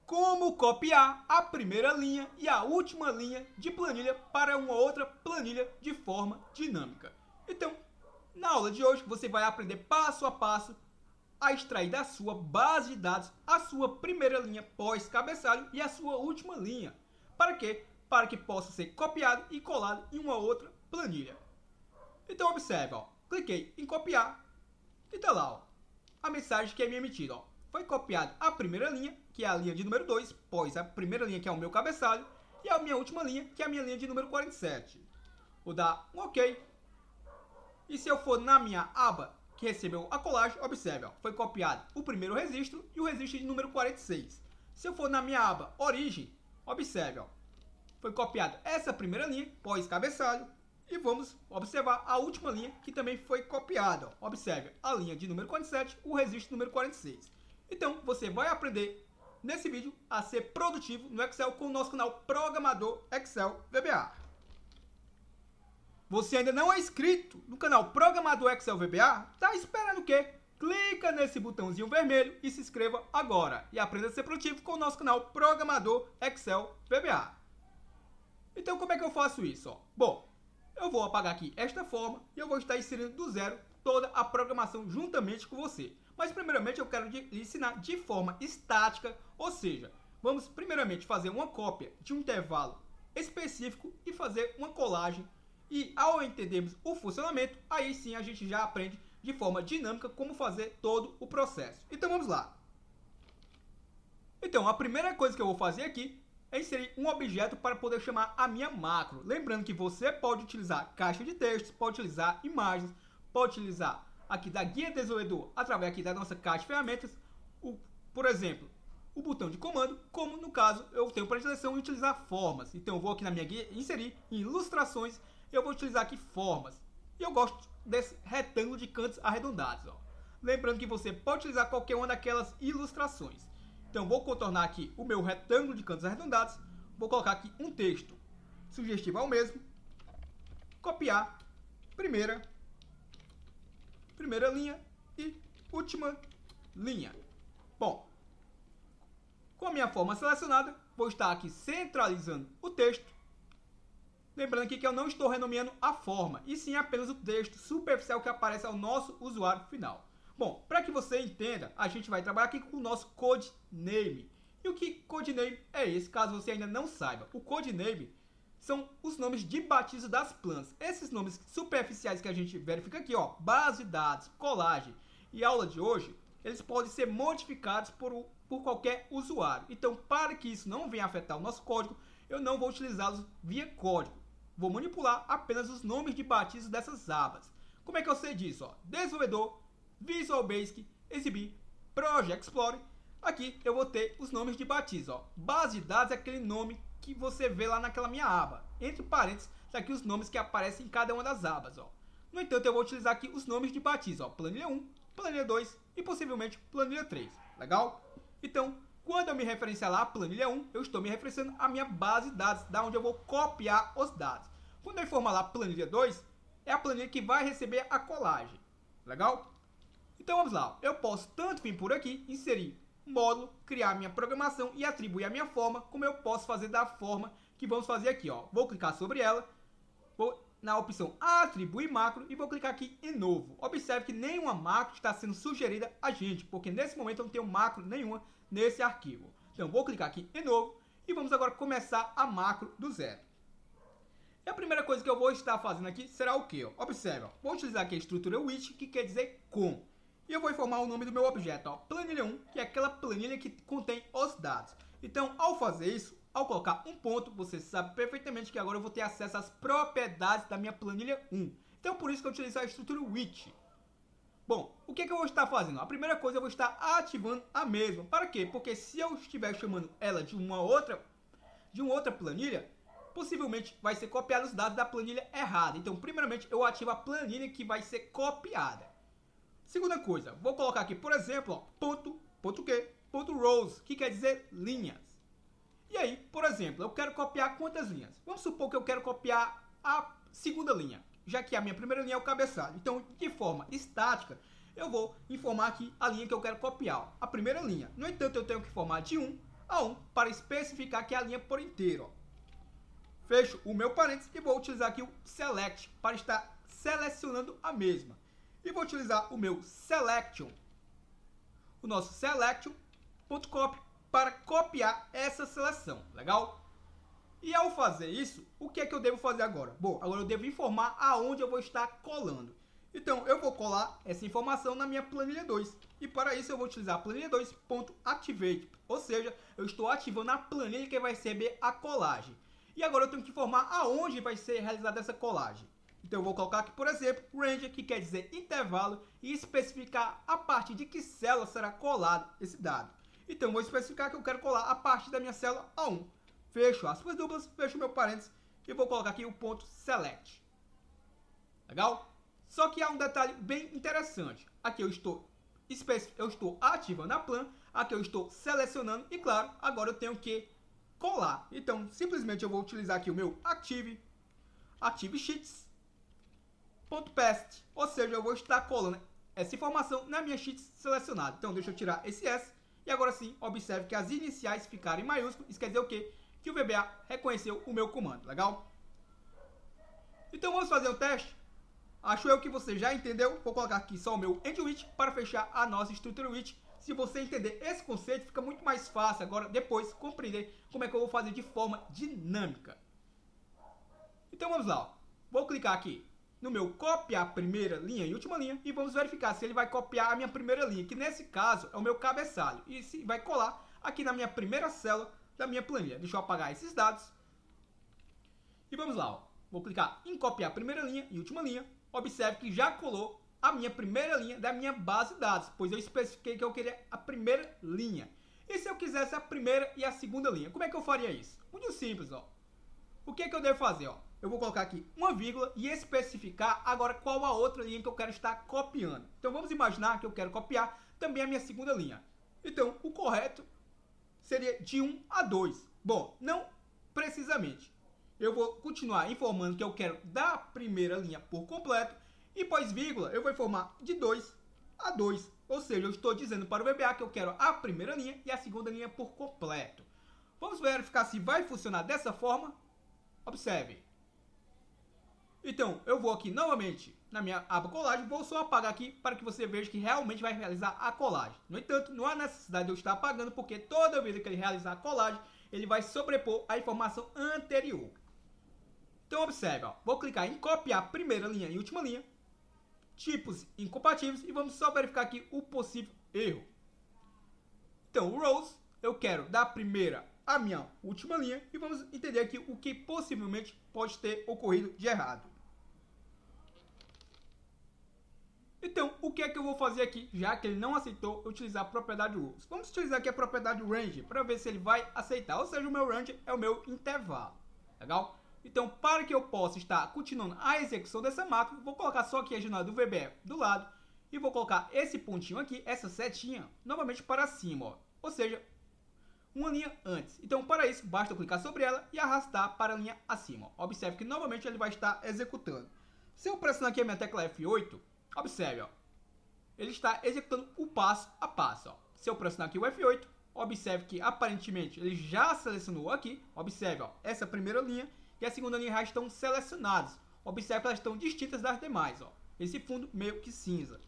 como copiar a primeira linha e a última linha de planilha para uma outra planilha de forma dinâmica. Então, na aula de hoje você vai aprender passo a passo a extrair da sua base de dados a sua primeira linha pós-cabeçalho e a sua última linha. Para quê? Para que possa ser copiado e colado em uma outra planilha. Então observe, ó, cliquei em copiar e está lá, ó, a mensagem que é me emitida. Ó. Foi copiada a primeira linha, que é a linha de número 2, pois a primeira linha que é o meu cabeçalho, e a minha última linha, que é a minha linha de número 47. Vou dar um OK. E se eu for na minha aba que recebeu a colagem, observe, ó, foi copiado o primeiro registro e o registro de número 46. Se eu for na minha aba origem, observe, ó, foi copiado essa primeira linha, pós-cabeçalho, e vamos observar a última linha que também foi copiada. Ó. Observe a linha de número 47, o registro número 46. Então, você vai aprender nesse vídeo a ser produtivo no Excel com o nosso canal Programador Excel VBA. Você ainda não é inscrito no canal Programador Excel VBA? Tá esperando o quê? Clica nesse botãozinho vermelho e se inscreva agora. E aprenda a ser produtivo com o nosso canal Programador Excel VBA. Então, como é que eu faço isso? Ó? Bom, eu vou apagar aqui esta forma e eu vou estar inserindo do zero toda a programação juntamente com você. Mas primeiramente eu quero lhe ensinar de forma estática, ou seja, vamos primeiramente fazer uma cópia de um intervalo específico e fazer uma colagem. E ao entendermos o funcionamento, aí sim a gente já aprende de forma dinâmica como fazer todo o processo. Então vamos lá. Então a primeira coisa que eu vou fazer aqui é inserir um objeto para poder chamar a minha macro. Lembrando que você pode utilizar caixa de textos, pode utilizar imagens, pode utilizar aqui da guia desenvolvedor através aqui da nossa caixa de ferramentas, por exemplo, o botão de comando, como no caso eu tenho predileção em utilizar formas. Então eu vou aqui na minha guia inserir em ilustrações, eu vou utilizar aqui formas. E eu gosto desse retângulo de cantos arredondados. Ó. Lembrando que você pode utilizar qualquer uma daquelas ilustrações. Então vou contornar aqui o meu retângulo de cantos arredondados, vou colocar aqui um texto sugestivo ao mesmo, copiar primeira linha e última linha. Bom, com a minha forma selecionada, vou estar aqui centralizando o texto. Lembrando aqui que eu não estou renomeando a forma, e sim apenas o texto superficial que aparece ao nosso usuário final. Bom, para que você entenda, a gente vai trabalhar aqui com o nosso codename. E o que codename é esse, caso você ainda não saiba? O codename são os nomes de batismo das plantas. Esses nomes superficiais que a gente verifica aqui, ó, base de dados, colagem e aula de hoje, eles podem ser modificados por qualquer usuário. Então, para que isso não venha afetar o nosso código, eu não vou utilizá-los via código. Vou manipular apenas os nomes de batismo dessas abas. Como é que eu sei disso? Ó? Desenvolvedor, Visual Basic, Exibir, Project Explorer. Aqui eu vou ter os nomes de batismo. Ó. Base de dados é aquele nome que você vê lá naquela minha aba. Entre parênteses, tá aqui os nomes que aparecem em cada uma das abas. Ó. No entanto, eu vou utilizar aqui os nomes de batismo. Ó. Planilha 1, Planilha 2 e possivelmente Planilha 3. Legal? Então, quando eu me referenciar lá a Planilha 1, eu estou me referenciando à minha base de dados, da onde eu vou copiar os dados. Quando eu informar lá Planilha 2, é a planilha que vai receber a colagem. Legal? Então vamos lá, eu posso tanto vir por aqui, inserir um módulo, criar minha programação e atribuir a minha forma, como eu posso fazer da forma que vamos fazer aqui. Ó. Vou clicar sobre ela, vou na opção atribuir macro e vou clicar aqui em novo. Observe que nenhuma macro está sendo sugerida a gente, porque nesse momento eu não tenho macro nenhuma nesse arquivo. Então vou clicar aqui em novo e vamos agora começar a macro do zero. E a primeira coisa que eu vou estar fazendo aqui será o que? Observe, ó. Vou utilizar aqui a estrutura with, que quer dizer com. E eu vou informar o nome do meu objeto, ó, planilha 1, que é aquela planilha que contém os dados. Então, ao fazer isso, ao colocar um ponto, você sabe perfeitamente que agora eu vou ter acesso às propriedades da minha planilha 1. Então, por isso que eu utilizo a estrutura with. Bom, o que eu vou estar fazendo? A primeira coisa, eu vou estar ativando a mesma. Para quê? Porque se eu estiver chamando ela de uma outra planilha, possivelmente vai ser copiado os dados da planilha errada. Então, primeiramente, eu ativo a planilha que vai ser copiada. Segunda coisa, vou colocar aqui, por exemplo, ó, ponto rows, que quer dizer linhas. E aí, por exemplo, eu quero copiar quantas linhas? Vamos supor que eu quero copiar a segunda linha, já que a minha primeira linha é o cabeçalho. Então, de forma estática, eu vou informar aqui a linha que eu quero copiar, a primeira linha. No entanto, eu tenho que informar de 1 A1 para especificar aqui a linha por inteiro. Ó. Fecho o meu parênteses e vou utilizar aqui o select para estar selecionando a mesma. E vou utilizar o meu selection, o nosso selection.copy para copiar essa seleção, legal? E ao fazer isso, o que é que eu devo fazer agora? Bom, agora eu devo informar aonde eu vou estar colando. Então, eu vou colar essa informação na minha planilha 2. E para isso eu vou utilizar a planilha 2.activate, ou seja, eu estou ativando a planilha que vai receber a colagem. E agora eu tenho que informar aonde vai ser realizada essa colagem. Então eu vou colocar aqui, por exemplo, range, que quer dizer intervalo, e especificar a partir de que célula será colado esse dado. Então eu vou especificar que eu quero colar a partir da minha célula A1. Fecho aspas duplas, fecho meu parênteses e vou colocar aqui o ponto select. Legal? Só que há um detalhe bem interessante. Aqui eu estou ativando a plan, aqui eu estou selecionando e claro, agora eu tenho que colar. Então simplesmente eu vou utilizar aqui o meu active sheets.paste, ou seja, eu vou estar colando essa informação na minha sheets selecionada. Então deixa eu tirar esse S e agora sim, observe que as iniciais ficaram em maiúsculo. Isso quer dizer o quê? Que o VBA reconheceu o meu comando, legal? Então vamos fazer o teste? Acho eu que você já entendeu. Vou colocar aqui só o meu endwith para fechar a nossa estrutura with. Se você entender esse conceito, fica muito mais fácil agora, depois, compreender como é que eu vou fazer de forma dinâmica. Então vamos lá. Ó. Vou clicar aqui no meu copiar primeira linha e última linha e vamos verificar se ele vai copiar a minha primeira linha, que nesse caso é o meu cabeçalho. E se vai colar aqui na minha primeira célula da minha planilha. Deixa eu apagar esses dados. E vamos lá. Ó. Vou clicar em copiar primeira linha e última linha. Observe que já colou a minha primeira linha da minha base de dados, pois eu especifiquei que eu queria a primeira linha. E se eu quisesse a primeira e a segunda linha, como é que eu faria isso? Muito simples, ó. O que é que eu devo fazer, ó? Eu vou colocar aqui uma vírgula e especificar agora qual a outra linha que eu quero estar copiando. Então vamos imaginar que eu quero copiar também a minha segunda linha. Então o correto seria de 1 a 2. Bom, não precisamente. Eu vou continuar informando que eu quero da primeira linha por completo e pós vírgula eu vou informar de 2 a 2. Ou seja, eu estou dizendo para o VBA que eu quero a primeira linha e a segunda linha por completo. Vamos verificar se vai funcionar dessa forma. Observe. Então, eu vou aqui novamente na minha aba colagem, vou só apagar aqui para que você veja que realmente vai realizar a colagem. No entanto, não há necessidade de eu estar apagando, porque toda vez que ele realizar a colagem, ele vai sobrepor a informação anterior. Então, observe, ó, vou clicar em copiar primeira linha e última linha, tipos incompatíveis, e vamos só verificar aqui o possível erro. Então, o rows, eu quero da primeira a minha última linha, e vamos entender aqui o que possivelmente pode ter ocorrido de errado. Então, o que é que eu vou fazer aqui, já que ele não aceitou utilizar a propriedade rows? Vamos utilizar aqui a propriedade range, para ver se ele vai aceitar, ou seja, o meu range é o meu intervalo, legal? Então, para que eu possa estar continuando a execução dessa máquina, vou colocar só aqui a janela do VBA do lado, e vou colocar esse pontinho aqui, essa setinha, novamente para cima, ó. Ou seja, uma linha antes. Então, para isso, basta eu clicar sobre ela e arrastar para a linha acima. Observe que novamente ele vai estar executando. Se eu pressionar aqui a minha tecla F8, observe, ó, ele está executando o passo a passo. Ó. Se eu pressionar aqui o F8, observe que aparentemente ele já selecionou aqui. Observe, ó, essa primeira linha e a segunda linha já estão selecionadas. Observe que elas estão distintas das demais. Ó. Esse fundo meio que cinza.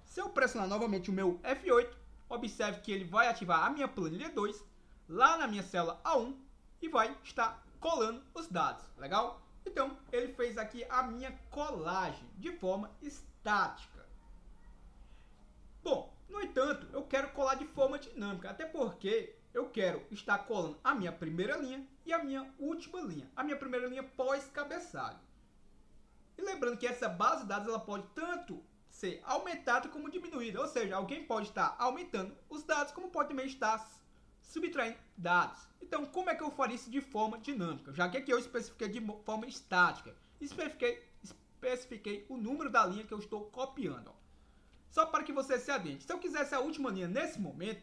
Se eu pressionar novamente o meu F8, observe que ele vai ativar a minha planilha 2 lá na minha célula A1 e vai estar colando os dados, legal? Então, ele fez aqui a minha colagem de forma estática. Bom, no entanto, eu quero colar de forma dinâmica, até porque eu quero estar colando a minha primeira linha e a minha última linha, a minha primeira linha pós-cabeçalho. E lembrando que essa base de dados ela pode tanto ser aumentada como diminuída, ou seja, alguém pode estar aumentando os dados como pode também estar subtraindo dados. Então, como é que eu faria isso de forma dinâmica? Já que aqui eu especifiquei de forma estática, especifiquei o número da linha que eu estou copiando. Ó. Só para que você se atente. Se eu quisesse a última linha nesse momento,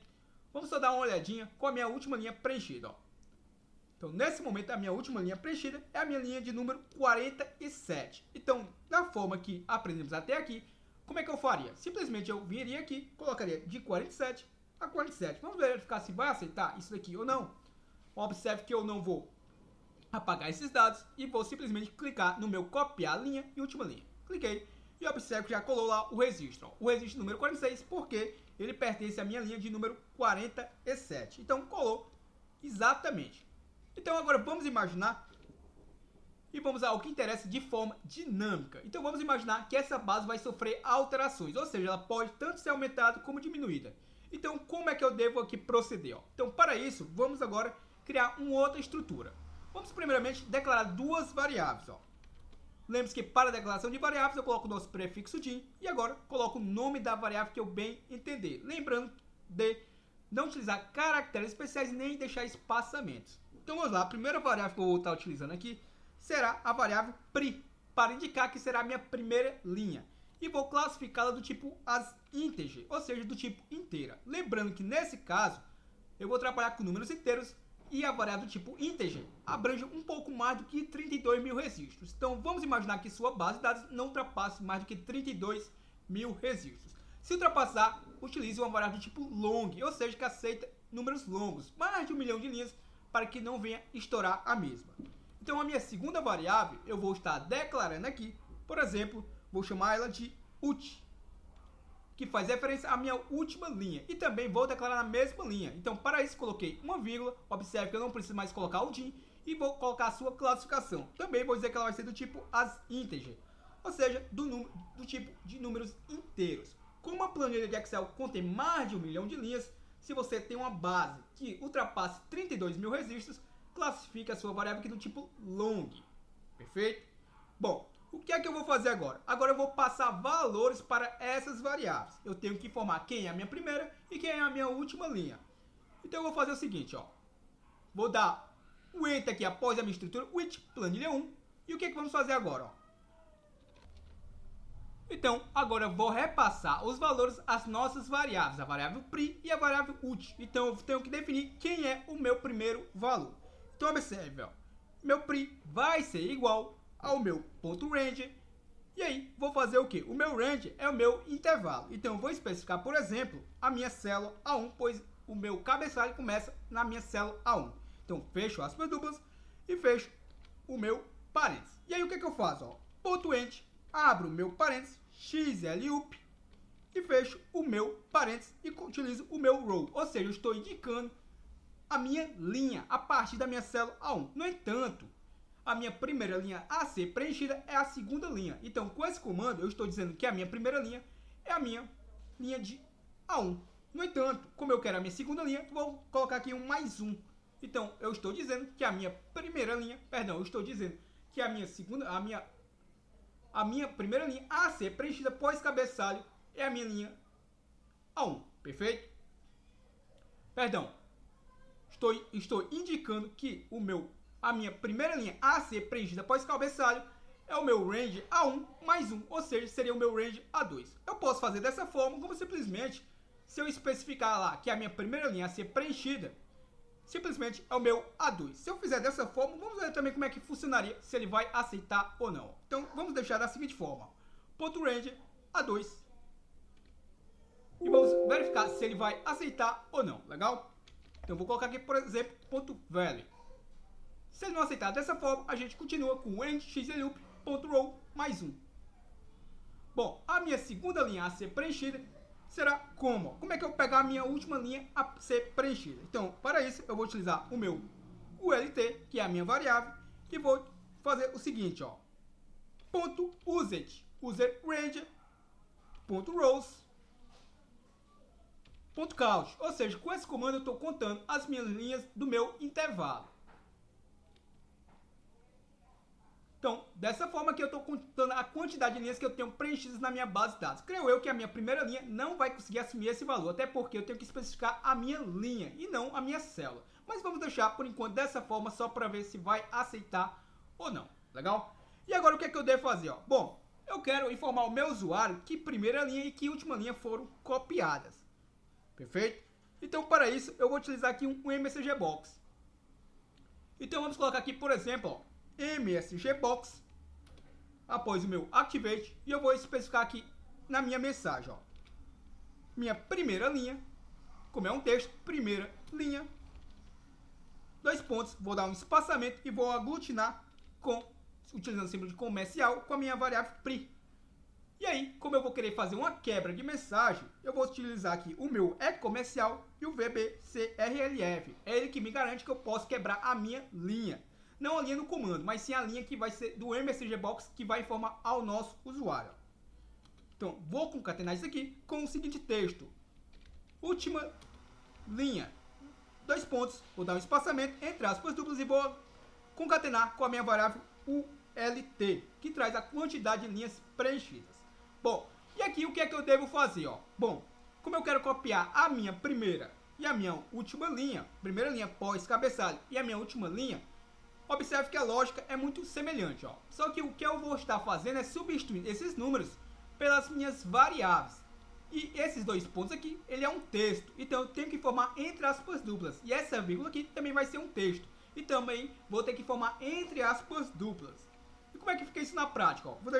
vamos só dar uma olhadinha com a minha última linha preenchida. Ó. Então, nesse momento, a minha última linha preenchida é a minha linha de número 47. Então, da forma que aprendemos até aqui, como é que eu faria? Simplesmente eu viria aqui, colocaria de 47 a 47. Vamos verificar se vai aceitar isso daqui ou não. Observe que eu não vou apagar esses dados e vou simplesmente clicar no meu copiar linha e última linha. Cliquei e observe que já colou lá o registro. Ó, o registro número 46, porque ele pertence à minha linha de número 47. Então colou exatamente. Então agora vamos imaginar e vamos ao que interessa de forma dinâmica. Então vamos imaginar que essa base vai sofrer alterações, ou seja, ela pode tanto ser aumentada como diminuída. Então como é que eu devo aqui proceder? Ó? Então para isso, vamos agora criar uma outra estrutura. Vamos primeiramente declarar duas variáveis. Lembre-se que para a declaração de variáveis eu coloco o nosso prefixo din e agora coloco o nome da variável que eu bem entender. Lembrando de não utilizar caracteres especiais nem deixar espaçamentos. Então vamos lá, a primeira variável que eu vou estar utilizando aqui será a variável pri, para indicar que será a minha primeira linha. E vou classificá-la do tipo as integer, ou seja, do tipo inteira. Lembrando que nesse caso, eu vou trabalhar com números inteiros e a variável do tipo integer abrange um pouco mais do que 32 mil registros. Então vamos imaginar que sua base de dados não ultrapasse mais do que 32 mil registros. Se ultrapassar, utilize uma variável do tipo long, ou seja, que aceita números longos, mais de 1 milhão de linhas, para que não venha estourar a mesma. Então a minha segunda variável eu vou estar declarando aqui, por exemplo, vou chamar ela de ut, que faz referência à minha última linha. E também vou declarar na mesma linha. Então para isso coloquei uma vírgula, observe que eu não preciso mais colocar o din, e vou colocar a sua classificação. Também vou dizer que ela vai ser do tipo as integer, ou seja, do tipo de números inteiros. Como a planilha de Excel contém mais de 1 milhão de linhas, se você tem uma base que ultrapasse 32 mil registros, classifique a sua variável aqui do tipo long. Perfeito? Bom, o que é que eu vou fazer agora? Agora eu vou passar valores para essas variáveis. Eu tenho que informar quem é a minha primeira e quem é a minha última linha. Então eu vou fazer o seguinte, ó. Vou dar o enter aqui após a minha estrutura, with planilha 1. E o que é que vamos fazer agora, ó? Então, agora eu vou repassar os valores às nossas variáveis, a variável pri e a variável ut. Então, eu tenho que definir quem é o meu primeiro valor. Então, observe, ó, meu pri vai ser igual ao meu ponto range. E aí, vou fazer o quê? O meu range é o meu intervalo. Então, eu vou especificar, por exemplo, a minha célula A1, pois o meu cabeçalho começa na minha célula A1. Então, fecho aspas duplas e fecho o meu parênteses. E aí, o que é que eu faço? Ó? Ponto end, abro o meu parênteses, XLUP e fecho o meu parênteses e utilizo o meu row, ou seja, eu estou indicando a minha linha a partir da minha célula A1. No entanto, a minha primeira linha a ser preenchida é a segunda linha. Então, com esse comando, eu estou dizendo que a minha primeira linha é a minha linha de A1. No entanto, como eu quero a minha segunda linha, vou colocar aqui um mais um. Então, eu estou dizendo que a minha primeira linha, perdão, eu estou dizendo que a minha primeira linha a ser preenchida pós cabeçalho é a minha linha A1, perfeito? Perdão, estou indicando que a minha primeira linha a ser preenchida pós cabeçalho é o meu range A1 mais 1, ou seja, seria o meu range A2. Eu posso fazer dessa forma, como simplesmente, se eu especificar lá que a minha primeira linha a ser preenchida simplesmente é o meu A2. Se eu fizer dessa forma, vamos ver também como é que funcionaria, se ele vai aceitar ou não. Então, vamos deixar da seguinte forma. Ponto range A2. E vamos verificar se ele vai aceitar ou não. Legal? Então, vou colocar aqui, por exemplo, ponto value. Se ele não aceitar dessa forma, a gente continua com end xloop, ponto row, mais 1. Bom, a minha segunda linha a ser preenchida será como? Como é que eu pegar a minha última linha a ser preenchida? Então, para isso, eu vou utilizar o meu ULT, que é a minha variável, e vou fazer o seguinte, ó. Ponto usage, user range, ponto rows, ponto count. Ou seja, com esse comando eu estou contando as minhas linhas do meu intervalo. Então, dessa forma que eu estou contando a quantidade de linhas que eu tenho preenchidas na minha base de dados. Creio eu que a minha primeira linha não vai conseguir assumir esse valor, até porque eu tenho que especificar a minha linha e não a minha célula. Mas vamos deixar por enquanto dessa forma só para ver se vai aceitar ou não. Legal? E agora o que é que eu devo fazer? Ó? Bom, eu quero informar o meu usuário que primeira linha e que última linha foram copiadas. Perfeito? Então, para isso, eu vou utilizar aqui um MSG Box. Então, vamos colocar aqui, por exemplo, ó, MSG Box após o meu Activate e eu vou especificar aqui na minha mensagem, ó, minha primeira linha como é um texto, primeira linha, 2 pontos, vou dar um espaçamento e vou aglutinar utilizando o símbolo de comercial com a minha variável pri. E aí, como eu vou querer fazer uma quebra de mensagem, eu vou utilizar aqui o meu comercial e o VBCRLF. É ele que me garante que eu posso quebrar a minha linha. Não a linha do comando, mas sim a linha que vai ser do MSG Box, que vai informar ao nosso usuário. Então, vou concatenar isso aqui com o seguinte texto. Última linha, 2 pontos, vou dar um espaçamento entre aspas duplas e vou concatenar com a minha variável ULT, que traz a quantidade de linhas preenchidas. Bom, e aqui o que é que eu devo fazer, ó? Bom, como eu quero copiar a minha primeira e a minha última linha, primeira linha pós cabeçalho e a minha última linha, observe que a lógica é muito semelhante, ó. Só que o que eu vou estar fazendo é substituir esses números pelas minhas variáveis. E esses 2 pontos aqui, ele é um texto, então eu tenho que formar entre aspas duplas. E essa vírgula aqui também vai ser um texto. E também vou ter que formar entre aspas duplas. E como é que fica isso na prática? Ó? Vou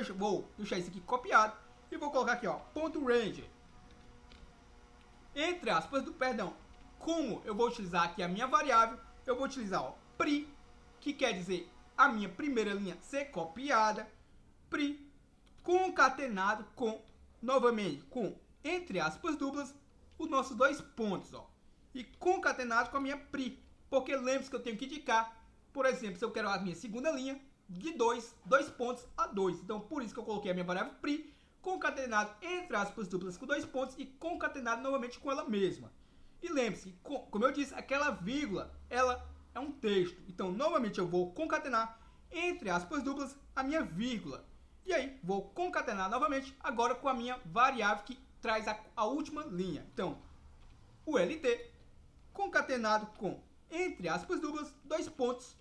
deixar isso aqui copiado e vou colocar aqui, ó, ponto range. Entre aspas como eu vou utilizar aqui a minha variável, eu vou utilizar, ó, pri, que quer dizer a minha primeira linha ser copiada, pri, concatenado novamente com entre aspas duplas, os nossos 2 pontos, ó, e concatenado com a minha pri, porque lembre-se que eu tenho que indicar, por exemplo, se eu quero a minha segunda linha, de 2 pontos a 2, então por isso que eu coloquei a minha variável pri, concatenado entre aspas duplas com 2 pontos e concatenado novamente com ela mesma. E lembre-se, como eu disse, aquela vírgula, ela é um texto, então novamente eu vou concatenar entre aspas duplas a minha vírgula. E aí, vou concatenar novamente, agora com a minha variável que traz a última linha. Então, o LT, concatenado com, entre aspas duplas, 2 pontos,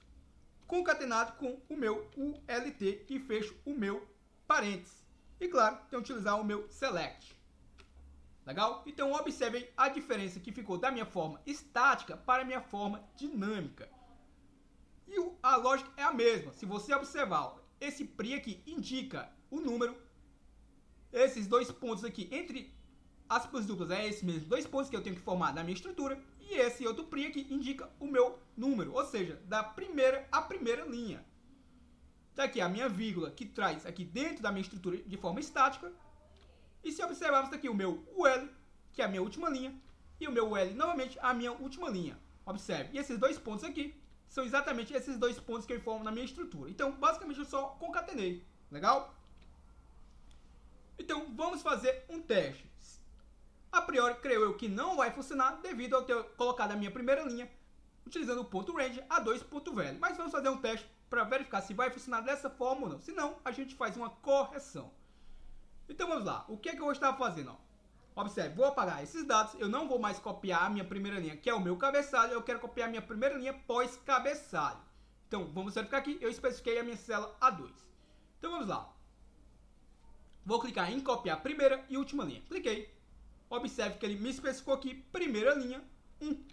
concatenado com o meu ULT e fecho o meu parênteses. E claro, tenho que utilizar o meu select. Legal? Então, observem a diferença que ficou da minha forma estática para a minha forma dinâmica. E a lógica é a mesma. Se você observar, ó, esse pri aqui indica o número. Esses 2 pontos aqui, entre aspas duplas, é esse mesmo 2 pontos que eu tenho que formar na minha estrutura. E esse outro pri aqui indica o meu número, ou seja, da primeira à primeira linha. Tá aqui a minha vírgula, que traz aqui dentro da minha estrutura de forma estática. E se observarmos aqui o meu UL, que é a minha última linha, e o meu UL novamente a minha última linha. Observe, e esses 2 pontos aqui são exatamente esses 2 pontos que eu formo na minha estrutura. Então, basicamente, eu só concatenei. Legal? Então, vamos fazer um teste. A priori, creio eu que não vai funcionar devido ao ter colocado a minha primeira linha utilizando o ponto range a 2 ponto velho. Mas vamos fazer um teste para verificar se vai funcionar dessa forma ou não. Se não, a gente faz uma correção. Então, vamos lá. O que é que eu vou estar fazendo? Ó? Observe, vou apagar esses dados. Eu não vou mais copiar a minha primeira linha, que é o meu cabeçalho. Eu quero copiar a minha primeira linha pós-cabeçalho. Então, vamos verificar aqui. Eu especifiquei a minha célula A2. Então, vamos lá. Vou clicar em copiar primeira e última linha. Cliquei. Observe que ele me especificou aqui primeira linha 1.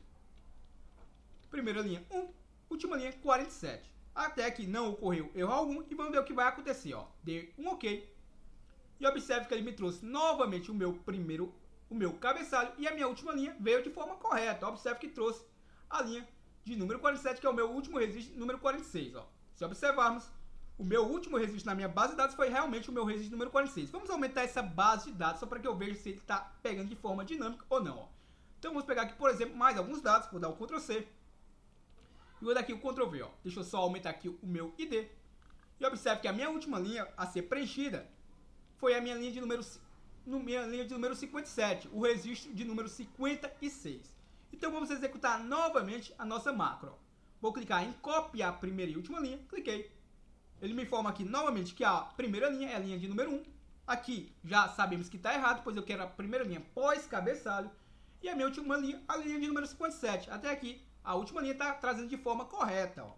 Primeira linha 1, última linha 47. Até aqui não ocorreu erro algum e vamos ver o que vai acontecer. Ó. Dei um OK. E observe que ele me trouxe novamente o meu cabeçalho e a minha última linha veio de forma correta. Observe que trouxe a linha de número 47, que é o meu último registro, número 46. Ó. Se observarmos, o meu último registro na minha base de dados foi realmente o meu registro número 46. Vamos aumentar essa base de dados só para que eu veja se ele está pegando de forma dinâmica ou não. Ó. Então vamos pegar aqui, por exemplo, mais alguns dados. Vou dar o Ctrl C. E vou dar aqui o Ctrl V. Ó. Deixa eu só aumentar aqui o meu ID. E observe que a minha última linha a ser preenchida foi a minha linha de número 57, o registro de número 56. Então vamos executar novamente a nossa macro. Vou clicar em copiar a primeira e última linha, cliquei. Ele me informa aqui novamente que a primeira linha é a linha de número 1. Aqui já sabemos que está errado, pois eu quero a primeira linha pós-cabeçalho. E a minha última linha, a linha de número 57. Até aqui, a última linha está trazendo de forma correta. Ó.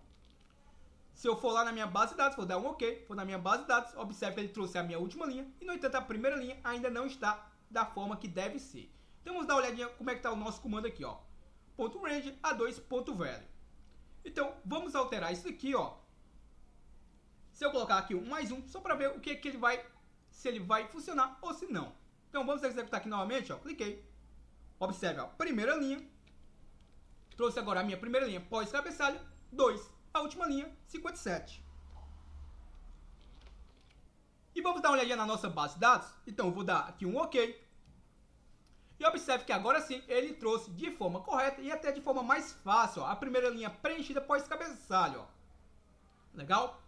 Se eu for lá na minha base de dados, vou dar um OK, for na minha base de dados, observe que ele trouxe a minha última linha, e no entanto a primeira linha ainda não está da forma que deve ser. Então vamos dar uma olhadinha como é que está o nosso comando aqui, ó. Ponto range a 2 ponto velho. Então vamos alterar isso aqui, ó. Se eu colocar aqui um mais um, só para ver o que ele vai, se ele vai funcionar ou se não. Então vamos executar aqui novamente, ó. Cliquei. Observe, ó, primeira linha. Trouxe agora a minha primeira linha pós-cabeçalho. 2. A última linha, 57. E vamos dar uma olhadinha na nossa base de dados. Então, eu vou dar aqui um OK. E observe que agora sim, ele trouxe de forma correta e até de forma mais fácil, ó, a primeira linha preenchida pós-cabeçalho. Legal?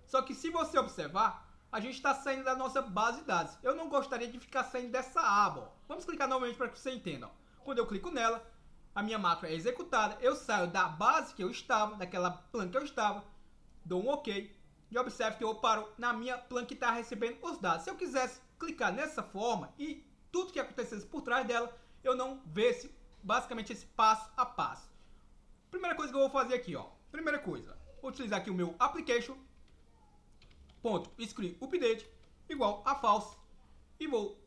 Só que se você observar, a gente está saindo da nossa base de dados. Eu não gostaria de ficar saindo dessa aba. Ó. Vamos clicar novamente para que você entenda. Ó. Quando eu clico nela, a minha macro é executada. Eu saio da base que eu estava, daquela plan que eu estava, dou um OK. E observe que eu paro na minha plan que está recebendo os dados. Se eu quisesse clicar nessa forma e tudo que acontecesse por trás dela, eu não visse basicamente esse passo a passo. Primeira coisa que eu vou fazer aqui, ó. Primeira coisa, vou utilizar aqui o meu application .screen update igual a false e vou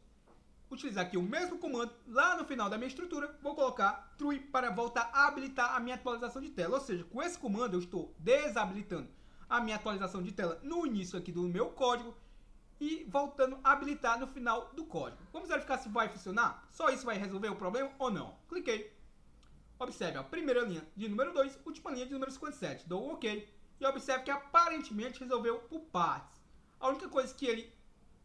utilizar aqui o mesmo comando lá no final da minha estrutura, vou colocar true para voltar a habilitar a minha atualização de tela, ou seja, com esse comando eu estou desabilitando a minha atualização de tela no início aqui do meu código e voltando a habilitar no final do código. Vamos verificar se vai funcionar? Só isso vai resolver o problema ou não? Cliquei. Observe a primeira linha de número 2, última linha de número 57. Dou um OK. E observe que aparentemente resolveu por partes. A única coisa que ele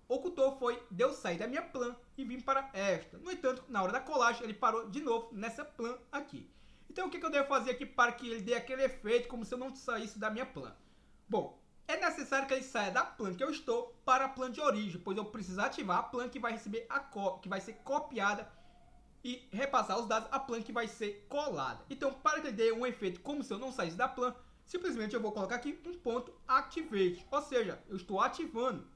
ocultou foi de eu sair da minha plan e vir para esta. No entanto, na hora da colagem, ele parou de novo nessa plan aqui. Então, o que eu devo fazer aqui para que ele dê aquele efeito como se eu não saísse da minha plan? Bom, é necessário que ele saia da plan que eu estou para a plan de origem, pois eu preciso ativar a plan que vai receber que vai ser copiada e repassar os dados à plan que vai ser colada. Então, para que ele dê um efeito como se eu não saísse da plan, simplesmente eu vou colocar aqui um ponto activate, ou seja, eu estou ativando.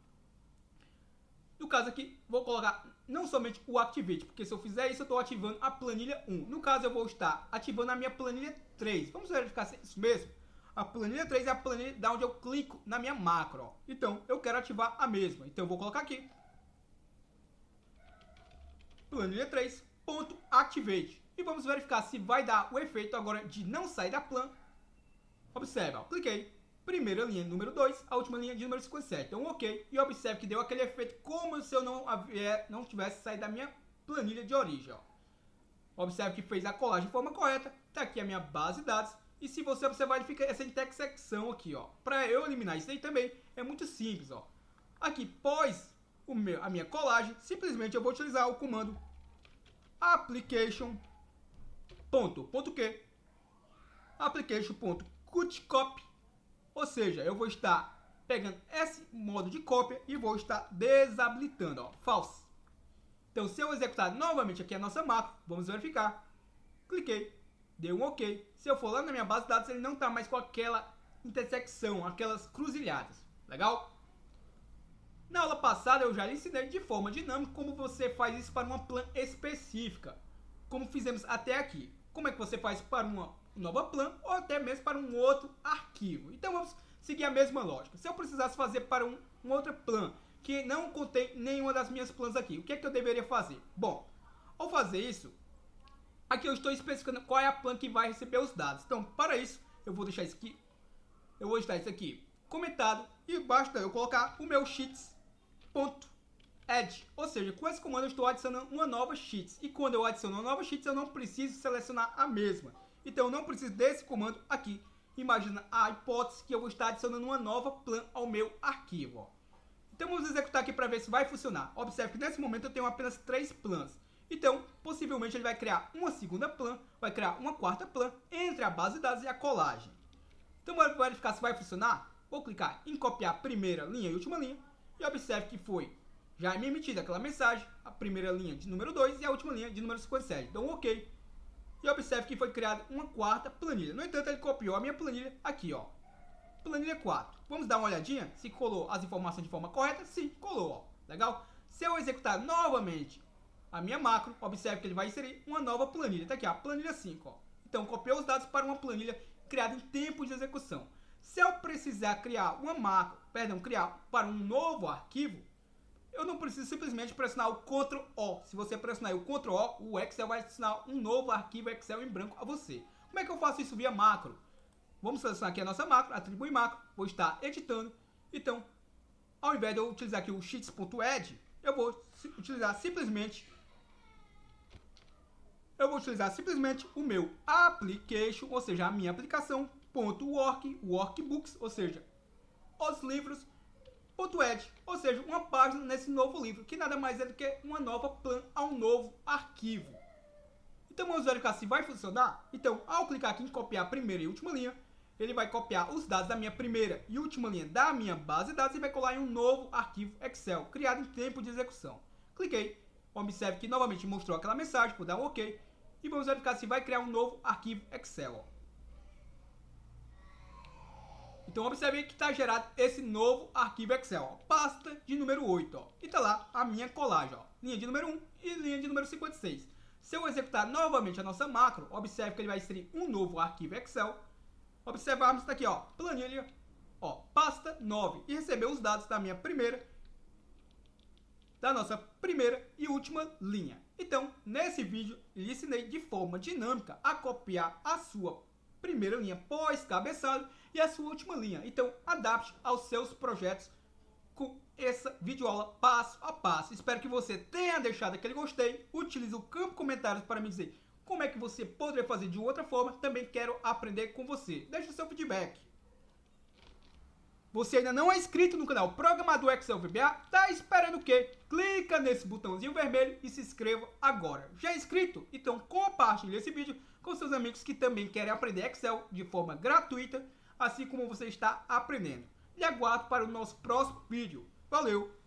No caso aqui, vou colocar não somente o activate, porque se eu fizer isso, eu estou ativando a planilha 1. No caso, eu vou estar ativando a minha planilha 3. Vamos verificar se é isso mesmo. A planilha 3 é a planilha da onde eu clico na minha macro. Ó. Então, eu quero ativar a mesma. Então, eu vou colocar aqui. Planilha 3, ponto activate. E vamos verificar se vai dar o efeito agora de não sair da plan. Observe, ó, cliquei. Primeira linha número 2, a última linha de número 57. Então, OK. E observe que deu aquele efeito como se eu não tivesse saído da minha planilha de origem. Ó. Observe que fez a colagem de forma correta. Está aqui a minha base de dados. E se você observar, ele fica essa intersecção aqui, ó. Para eu eliminar isso aí também, é muito simples, ó. Aqui, pós a minha colagem, simplesmente eu vou utilizar o comando application.copy, ou seja, eu vou estar pegando esse modo de cópia e vou estar desabilitando, ó, false. Então, se eu executar novamente aqui a nossa macro, vamos verificar. Cliquei. Deu um OK. Se eu for lá na minha base de dados, ele não está mais com aquela intersecção, aquelas cruzilhadas. Legal? Na aula passada, eu já lhe ensinei de forma dinâmica como você faz isso para uma plan específica. Como fizemos até aqui. Como é que você faz para uma nova plan ou até mesmo para um outro arquivo. Então, vamos seguir a mesma lógica. Se eu precisasse fazer para uma outra plan que não contém nenhuma das minhas plans aqui, o que é que eu deveria fazer? Bom, ao fazer isso, aqui eu estou especificando qual é a plan que vai receber os dados. Então, para isso, eu vou deixar isso aqui. Eu vou deixar isso aqui comentado e basta eu colocar o meu sheets.add. Ou seja, com esse comando eu estou adicionando uma nova sheets. E quando eu adiciono uma nova sheets, eu não preciso selecionar a mesma. Então, eu não preciso desse comando aqui. Imagina a hipótese que eu vou estar adicionando uma nova plan ao meu arquivo. Ó. Então, vamos executar aqui para ver se vai funcionar. Observe que nesse momento eu tenho apenas 3 plans. Então, possivelmente ele vai criar uma segunda plan, vai criar uma quarta plan entre a base de dados e a colagem. Então, vamos verificar se vai funcionar. Vou clicar em copiar a primeira linha e última linha. E observe que foi já me emitida aquela mensagem, a primeira linha de número 2 e a última linha de número 57. Então, OK. E observe que foi criada uma quarta planilha. No entanto, ele copiou a minha planilha aqui, ó. Planilha 4. Vamos dar uma olhadinha se colou as informações de forma correta? Sim, colou, ó. Legal? Se eu executar novamente a minha macro, observe que ele vai inserir uma nova planilha. Tá aqui, a planilha 5, ó. Então, copiou os dados para uma planilha criada em tempo de execução. Se eu precisar criar uma macro, criar para um novo arquivo, eu não preciso simplesmente pressionar o Ctrl O. Se você pressionar o Ctrl O, o Excel vai assinar um novo arquivo Excel em branco a você. Como é que eu faço isso via macro? Vamos selecionar aqui a nossa macro, atribuir macro, vou estar editando. Então, ao invés de eu utilizar aqui o sheets.add, eu vou utilizar simplesmente eu vou utilizar simplesmente o meu application, ou seja, a minha aplicação, .workbooks, ou seja, os livros, .ed, ou seja, uma página nesse novo livro, que nada mais é do que uma nova plan a um novo arquivo. Então vamos verificar se vai funcionar. Então, ao clicar aqui em copiar a primeira e última linha, ele vai copiar os dados da minha primeira e última linha da minha base de dados e vai colar em um novo arquivo Excel, criado em tempo de execução. Cliquei, observe que novamente mostrou aquela mensagem, vou dar um OK, e vamos verificar se vai criar um novo arquivo Excel. Ó. Então observe que está gerado esse novo arquivo Excel, ó, pasta de número 8, ó, e está lá a minha colagem, ó, linha de número 1 e linha de número 56. Se eu executar novamente a nossa macro, observe que ele vai inserir um novo arquivo Excel. Observarmos aqui, ó, planilha, ó, pasta 9 e receber os dados da nossa primeira e última linha. Então, nesse vídeo, lhe ensinei de forma dinâmica a copiar a sua primeira linha pós-cabeçalho e a sua última linha. Então, adapte aos seus projetos com essa videoaula passo a passo. Espero que você tenha deixado aquele gostei. Utilize o campo comentários para me dizer como é que você poderia fazer de outra forma. Também quero aprender com você. Deixe o seu feedback. Você ainda não é inscrito no canal Programador Excel VBA? Tá esperando o quê? Clica nesse botãozinho vermelho e se inscreva agora. Já é inscrito? Então compartilhe esse vídeo com seus amigos que também querem aprender Excel de forma gratuita, assim como você está aprendendo. E aguardo para o nosso próximo vídeo. Valeu!